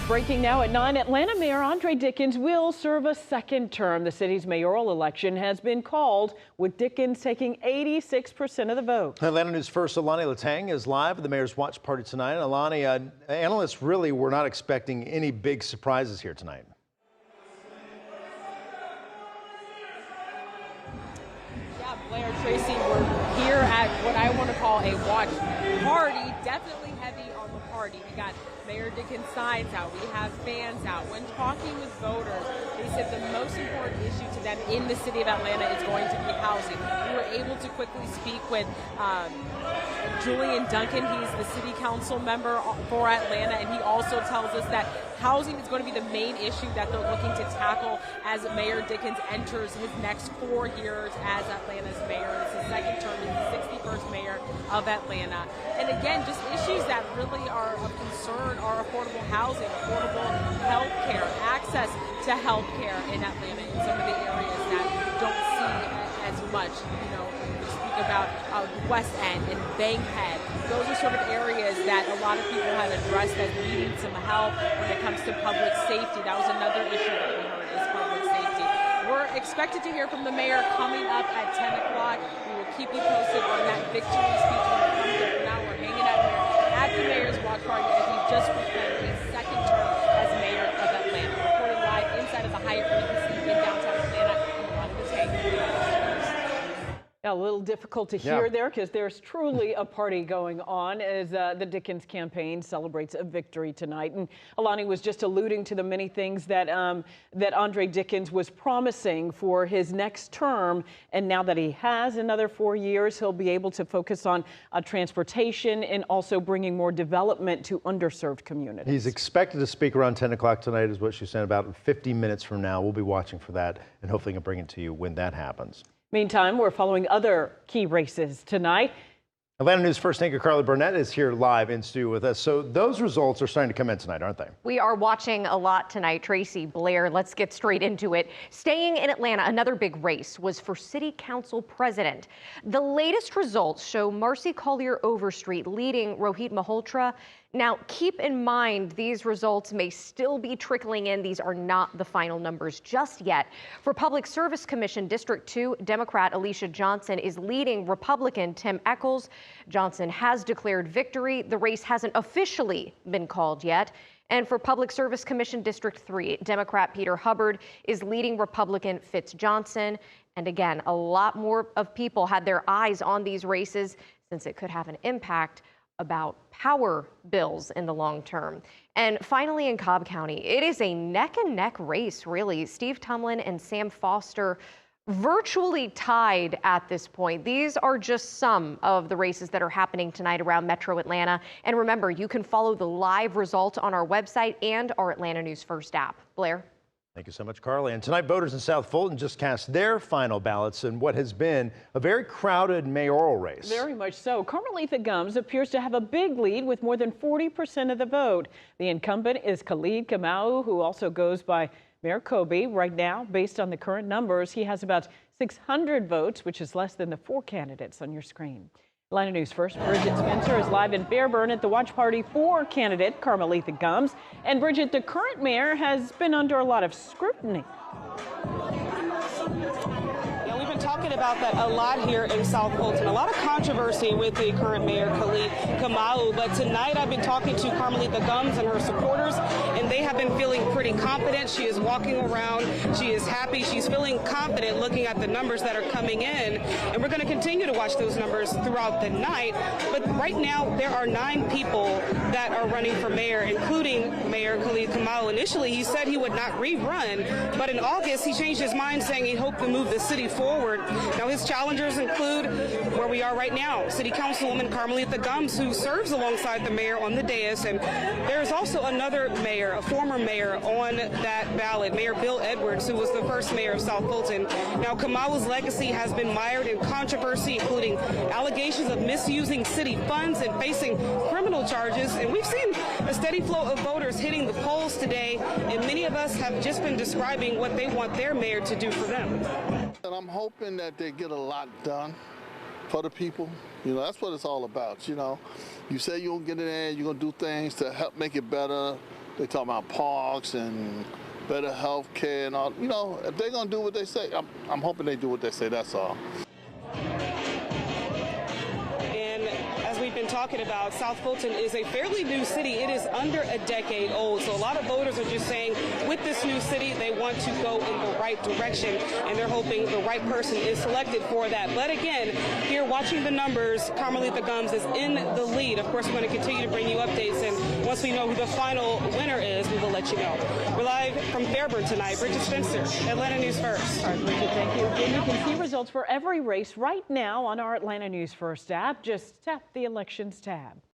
Breaking now at 9, Atlanta Mayor Andre Dickens will serve a second term. The city's mayoral election has been called, with Dickens taking 86% of the vote. Atlanta News First Alani Latang is live at the mayor's watch party tonight. Alani, analysts really were not expecting any big surprises here tonight. Yeah, Blair, Tracy, we're here at what I want to call a watch party. Definitely heavy on the party. We got Mayor Dickens signs out. We have fans out. When talking with voters, they said the most important issue to them in the city of Atlanta is going to be housing. We were able to quickly speak with Julian Duncan. He's the city council member for Atlanta, and he also tells us that housing is going to be the main issue that they're looking to tackle as Mayor Dickens enters his next 4 years as Atlanta's mayor. It's his second term. He's the 61st mayor of Atlanta. And again, just issues that really are of concern are affordable housing, affordable health care, access to health care in Atlanta in some of the areas that don't see as much. You know, we speak about West End and Bankhead. Those are sort of areas that a lot of people have addressed as needing some help when it comes to public safety. That was another issue that we heard, is public safety. We're expected to hear from the mayor coming up at 10 o'clock. We will keep you posted on that victory speech when it comes up. Now we're hanging out here at the mayor's watch party as he just proclaimed his second term as mayor of Atlanta. Reporting live inside of the Hyatt Regency in downtown Atlanta. A little difficult to hear there because there's truly a party going on as the Dickens campaign celebrates a victory tonight. And Alani was just alluding to the many things that that Andre Dickens was promising for his next term. And now that he has another 4 years, he'll be able to focus on transportation and also bringing more development to underserved communities. He's expected to speak around 10 o'clock tonight, is what she said. About 50 minutes from now, we'll be watching for that and hopefully can bring it to you when that happens. Meantime, we're following other key races tonight. Atlanta News First anchor Carly Burnett is here live in studio with us. So those results are starting to come in tonight, aren't they? We are watching a lot tonight. Tracy, Blair, let's get straight into it. Staying in Atlanta, another big race was for city council president. The latest results show Marcy Collier Overstreet leading Rohit Malhotra. Now, keep in mind, these results may still be trickling in. These are not the final numbers just yet. For Public Service Commission District 2, Democrat Alicia Johnson is leading Republican Tim Echols. Johnson has declared victory. The race hasn't officially been called yet. And for Public Service Commission District 3, Democrat Peter Hubbard is leading Republican Fitz Johnson. And again, a lot more of people had their eyes on these races since it could have an impact about power bills in the long term. And finally, in Cobb County, it is a neck-and-neck race, really. Steve Tumlin and Sam Foster virtually tied at this point. These are just some of the races that are happening tonight around Metro Atlanta. And remember, you can follow the live results on our website and our Atlanta News First app. Blair? Thank you so much, Carly. And tonight, voters in South Fulton just cast their final ballots in what has been a very crowded mayoral race. Very much so. Carmelita Gumbs appears to have a big lead with more than 40% of the vote. The incumbent is Khalid Kamau, who also goes by Mayor Kobe. Right now, based on the current numbers, he has about 600 votes, which is less than the 4 candidates on your screen. Atlanta News First, Bridget Spencer is live in Fairburn at the watch party for candidate Carmelita Gumbs. And Bridget, the current mayor has been under a lot of scrutiny. We've been talking about that a lot here in South Fulton. A lot of controversy with the current mayor, Khalid Kamau. But tonight I've been talking to Carmelita Gumbs and her supporters, and they have been feeling pretty confident. She is walking around. She is happy. She's feeling confident looking at the numbers that are coming in. And we're going to continue to watch those numbers throughout the night. But right now, there are 9 people that are running for mayor, including Mayor Khalid Kamau. Initially, he said he would not rerun, but in August, he changed his mind, saying he hoped to move the city forward. Now, his challengers include where we are right now, City Councilwoman Carmelita Gumbs, who serves alongside the mayor on the dais, and there's also another mayor, a former mayor, on that ballot, Mayor Bill Edwards, who was the first mayor of South Fulton. Now, Kamau's legacy has been mired in controversy, including allegations of misusing city funds and facing criminal charges, and we've seen a steady flow of voters hitting the polls today, and many of us have just been describing what they want their mayor to do for them. And I'm hoping that they get a lot done for the people. You know, that's what it's all about. You know, you say you're going to get in there, you're going to do things to help make it better, They talk about parks and better health care and all. You know, if they're going to do what they say, I'm hoping they do what they say, that's all. We've been talking about, South Fulton is a fairly new city. It is under a decade old. So a lot of voters are just saying with this new city, they want to go in the right direction, and they're hoping the right person is selected for that. But again, here watching the numbers, Carmelita Gumbs is in the lead. Of course, we're going to continue to bring you updates, and once we know who the final winner is, we will let you know. We're live from Fairburn tonight. Bridget Spencer, Atlanta News First. All right, Bridget, thank you. Again, you can see results for every race right now on our Atlanta News First app. Just tap the Elections tab.